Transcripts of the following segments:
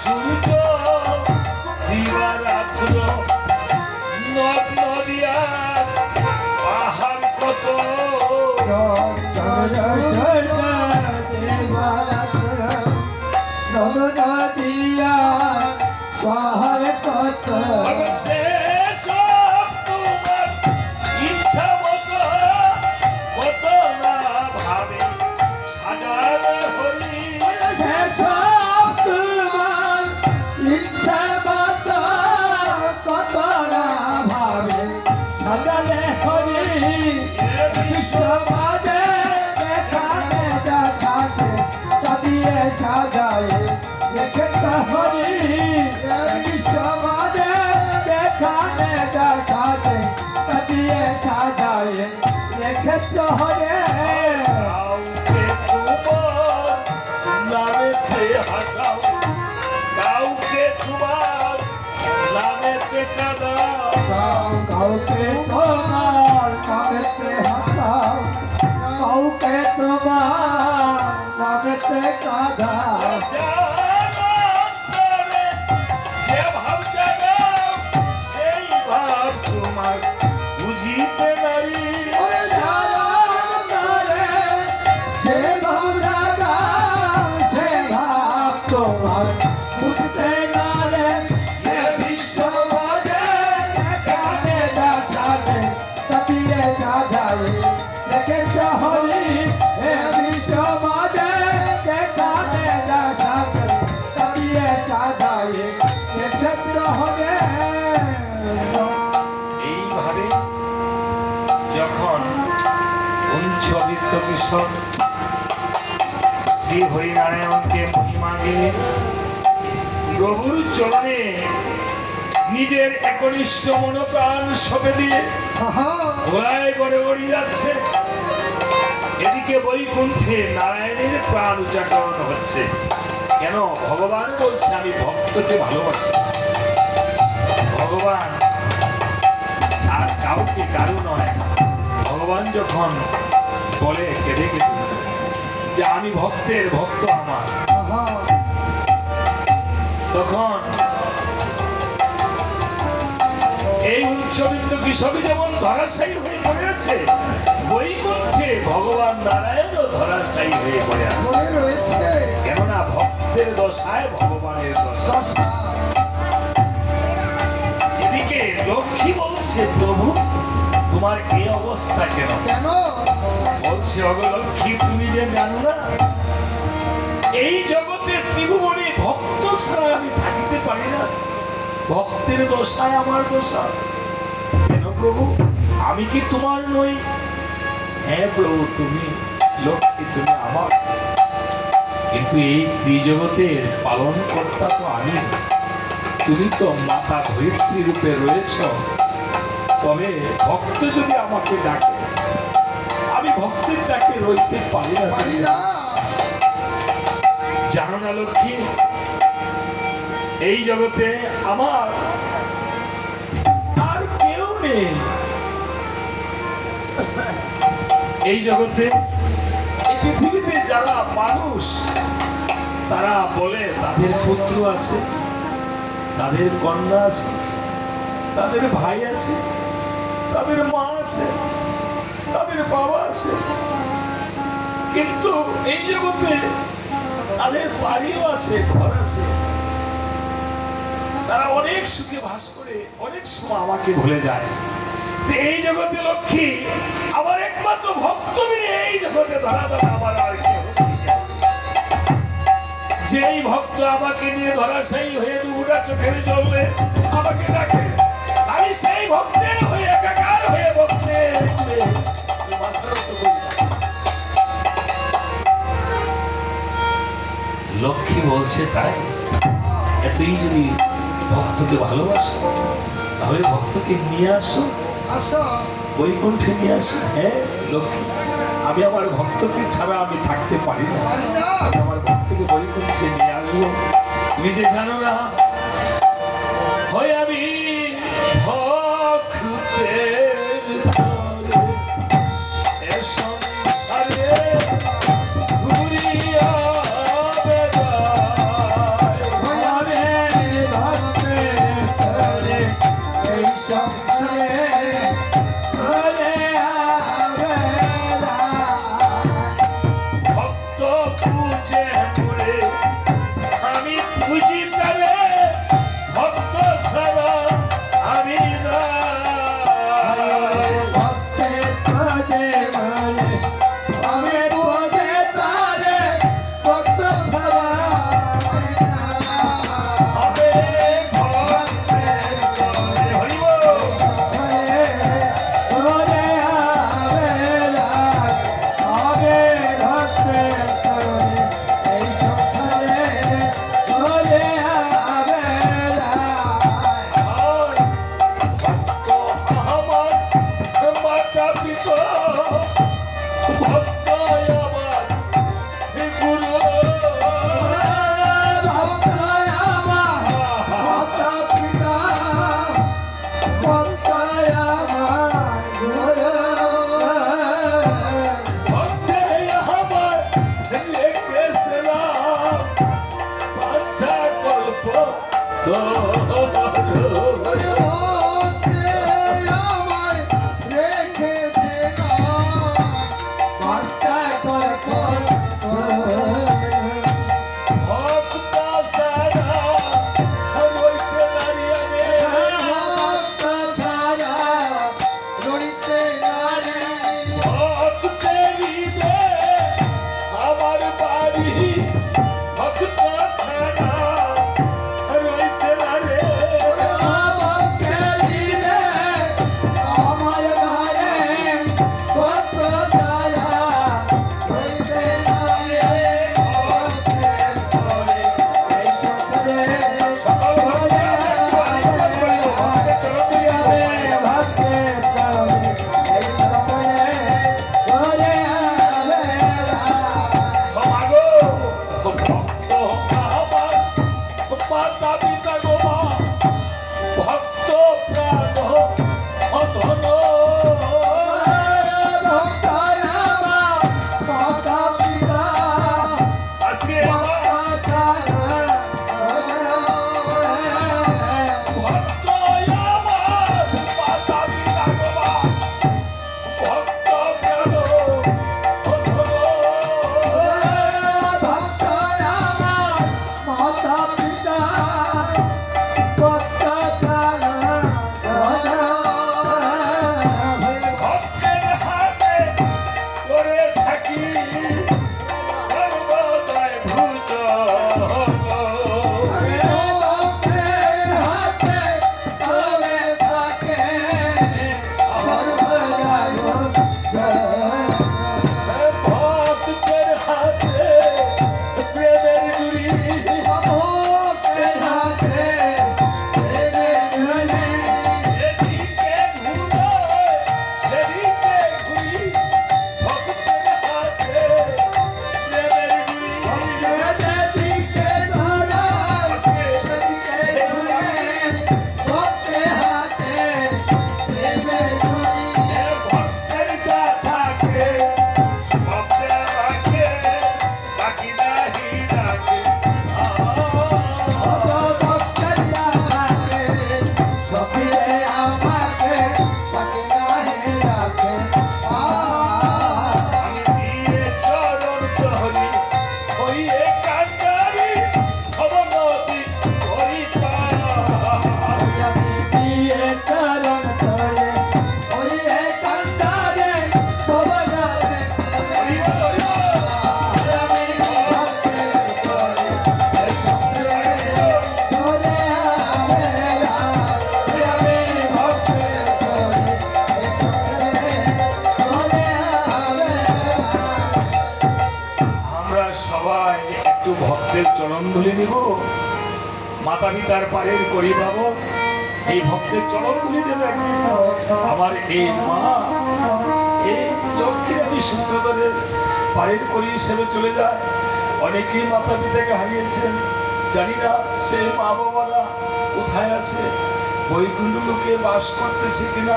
সূর্য দিবারাত্র নদ নদিয়া পাহাড় কত নদিয়া পাহাড় কত সেসব তোমার ইচ্ছা মতো কত না ভাবে সাজালে হরি সেসব তোমার ইচ্ছা মতো কত না ভাবে সাজালে হরি বিশ্ববাদে দেখানে দেখাতে তাদিয়ে সাজায় রেখেছে হরি বিশ্ববাদে দেখানে দেখাতে তাদিয়ে সাজায় রেখেছে হরি কাউকে তোমার নামেতে হাসাও কাউকে তোমার নামেতে কাঁদাও কাউকে তোমার নামেতে হাসাও কাউকে তোমার নামেতে কাঁদাও জানান্তরে যে ভাব জাগাও সেই ভাব তোমার বুঝিতে নারী ওরে জানান্তরে যে ভাব জাগাও সে ভাব তোমার বুঝতে নারে এ বিশ্ববাদে দেখানে দেখাতে তাদিয়ে সাজায় রেখেছে হরি এ বিশ্ববাদে দেখানে দেখাতে তাদিয়ে সাজায় রেখেছে হরি এইভাবে যখন উঞ্চবিত্ত কিশোর শ্রী হরিনারায়ণকে মহিমা গেয়ে প্রভুর চরণে নিজের একনিষ্ঠ মনোপ্রাণ সঁপে দিয়ে ঘোড়ায় করে গড়ি যাচ্ছে, এদিকে বৈকুণ্ঠে নারায়ণের প্রাণ উচ্চারণ হচ্ছে। কেন? ভগবান বলছে আমি ভক্তকে ভালোবাসি। ভগবান আর কাউকে কারো নয়। ভগবান যখন বলে কেঁদে কেঁদে যে আমি ভক্তের ভক্ত আমার, তখন এই উচ্চবিত্ত কৃষক যেমন ধরাশায়ী হয়ে পড়ে আছে, বৈকুণ্ঠে ভগবান নারায়ণও ধরাশায়ী হয়ে পড়ে আছে। কেননা ভক্তের দশায় ভগবানের দশা। এদিকে লক্ষ্মী বলছে প্রভু তোমার এই অবস্থা কেন? বলছে অগলক্ষ্মী তুমি যে জানো না এই জগতে ত্রিভুবনে ভক্ত ছাড়া আমি থাকিতে পারি না। ভক্তের দশায় আমার দশা। কেন প্রভু? আমি কি তোমার নই? হ্যাঁ প্রভু তুমি লক্ষ্মী, তুমি আমার। কিন্তু এই ত্রিজগতের পালন কর্তা তো আমি। তুমি তো মাতা ধরিত্রী রূপে রয়েছ। তবে ভক্ত যদি আমাকে ডাকে, আমি ভক্তের ডাকে রইতে পারি না। জানো না লক্ষ্মী, এই জগতে আমার আর কেউ নেই। এই জগতে এই পৃথিবীতে যারা মানুষ তারা বলে তাদের পুত্র আছে, তাদের কন্যা আছে, তাদের ভাই আছে, তাদের মা আছে, তাদের বাবা আছে, কিন্তু এই জগতে তাদের বাড়িও আছে, ঘর আছে। তারা অনেক সুখে বাস করে অনেক সময় আমাকে ভুলে যায়। এই জগতে লক্ষ্মী আমার একমাত্র ভক্ত মিলে এই জগতে ধরা ধরা আমার আর কেউ নেই। যেই ভক্ত আমাকে নিয়ে ধরাশায়ী হয়ে দুটা চোখের জলে আমাকে ডাকে, আমি সেই ভক্তের হয়ে একাকার হয়ে ভক্তের লক্ষ্মী বলছে তাই এতই যদি ভক্তকে ভালোবাসো তাহলে ভক্তকে নিয়ে আসো, বৈকুণ্ঠে নিয়ে আসো। হ্যাঁ লক্ষ্মী, আমি আমার ভক্তকে ছাড়া আমি থাকতে পারি না। আমি আমার ভক্তকে বৈকুণ্ঠে নিয়ে আসবো। তুমি যে জানো না হয় আমি ভক্তের তরে এ সংসারে ঘুরিয়া বেড়াই। ওরে ভক্তে আমায় রেখেছে না ভক্তা কর ভক্ত সারা রইতে দাঁড়িয়ে রে ভক্তা সারা রইতে নারে ভক্তেরই দে আমার বাড়ি ভক্ত সারা রইতে দাঁড়িয়ে ওরে ভক্তে দিলে আমার ঘরে ভক্ত সারা রইতে নারে ভক্তে করে এই সকলে সকল ভক্তকে চরণ ধরিয়া দে। ভক্তে করে এই সকলে করে মাগো ভক্ত আমার মাতা পিতা গো মা ভক্ত প্রাণ অধন আজকে ভক্ত আমার মাতা পিতা গো মা ভক্ত প্রাণ অধন ভক্তের হাতে করে থাকি সর্বদাই ভূত ভক্তের হাতে প্রেমের জুড়ি এদিকে ঘুরে সেদিকে ঘুরি ভক্তের হাতে প্রেমের জুড়ি ভক্তের যা থাকে ভক্তের রাখে বাকি নাহি রাখে আমি দিয়ে চরণ চহরি হইয়ে কান্দারি অবনতি করিতা আমরা সবাই একটু ভক্তের চরণ ধরে নিব মাতা পিতার পারের করি ভাবো এই ভক্তের চরণ ধরে দেবে একদিন আমার এই মা এই লক্ষ্মী রানী সূত্রধরের পারের করি হিসেবে চলে যায় অনেকেই মাতা পিতাকে হারিয়েছেন জানি না সেই মা বাবারা কোথায় আছে বৈকুণ্ঠ লোকে বাস করতেছে কিনা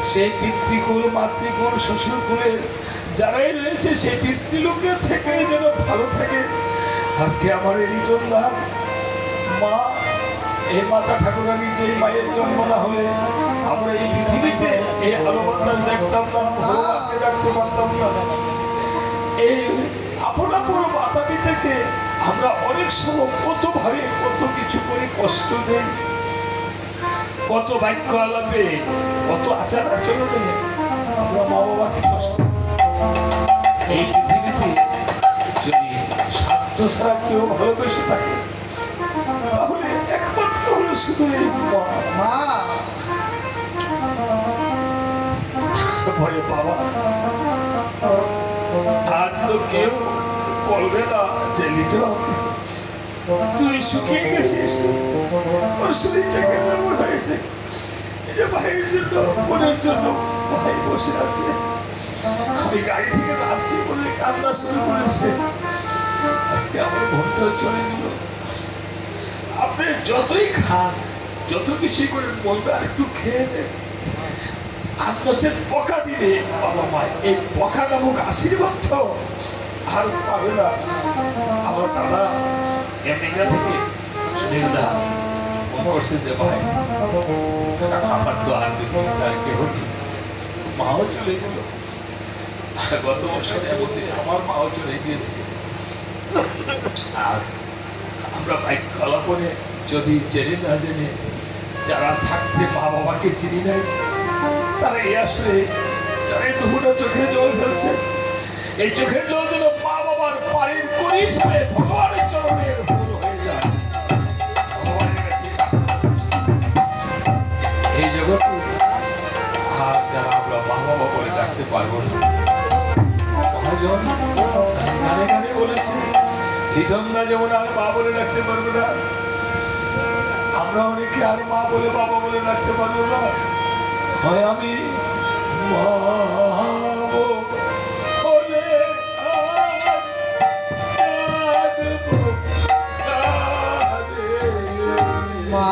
সেই পিতৃকুল মাতৃকুল শ্বশুরকুলের যারাই রয়েছে সেই পিতৃলোকের থেকে যেন ভালো থাকে আজকে আমার এই লিটন দা মা এই মাতা ঠাকুরানী যে মায়ের জন্ম না হলে আমরা এই পৃথিবীতে এই আলো বাতাস দেখতাম না ভগবানকে ডাকতে পারতাম না এই আপন আপন মাতা পিতাকে আমরা অনেক সময় কত ভাবে কত কিছু করে কষ্ট দেই কত বাক্য আলাপে কত আচার আচরণে আমরা মা বাবাকে কষ্ট দিই। এই পৃথিবীতে যদি স্বার্থ ছাড়া কেউ ভালোবেসে থাকে তাহলে একমাত্র হলো শুধু এই মা। ভয়ে বাবা আর তো কেউ বলবে না যে লিটন তুই শুকিয়ে গেছিস তোর শরীরটা কেমন হয়েছে এই যে ভাইয়ের জন্য বোনের জন্য ভাই বসে আছে আমি গাড়ি থেকে নামছি বলে কান্না শুরু করেছে আজকে আমার বোনটা চলে গেল আপনি যতই খান যত কিছু করে বলবে আর একটু খেয়ে নেন আর হচ্ছে পকা দিবে বাবা মা এই পকা নামক আশীর্বাদ তো আর পাবে না আমার দাদা আমেরিকা থেকে সুনীল দা বসে যে ভাই আমার তো আর পৃথিবীতে আর কেউ নেই, মাও চলে গেল। আর গত বছরের মধ্যে আমার মাও চলে গিয়েছে। আজ আমরা বাইক কলাপনে যদি জেনে না জেনে যারা থাকতে মা বাবাকে চিনি নাই, তারা এই আসলে যারা এই দুপুরটা চোখের জল ফেলছে, এই চোখের জল যেন মা বাবার বাড়ির করি হিসাবে ভগবানের চরণে ভুল হয়ে যায়। ভগবানের কাছে এই জগতে আর যারা আমরা মা বাবা বলে ডাকতে পারবো না। মহাজন গানে গানে বলেছে, লিটনদা যেমন আর মা বলে ডাকতে পারবো না, আমরা অনেকে আর মা বলে বাবা বলে ডাকতে পারবো না। হয় আমি মা বলে মা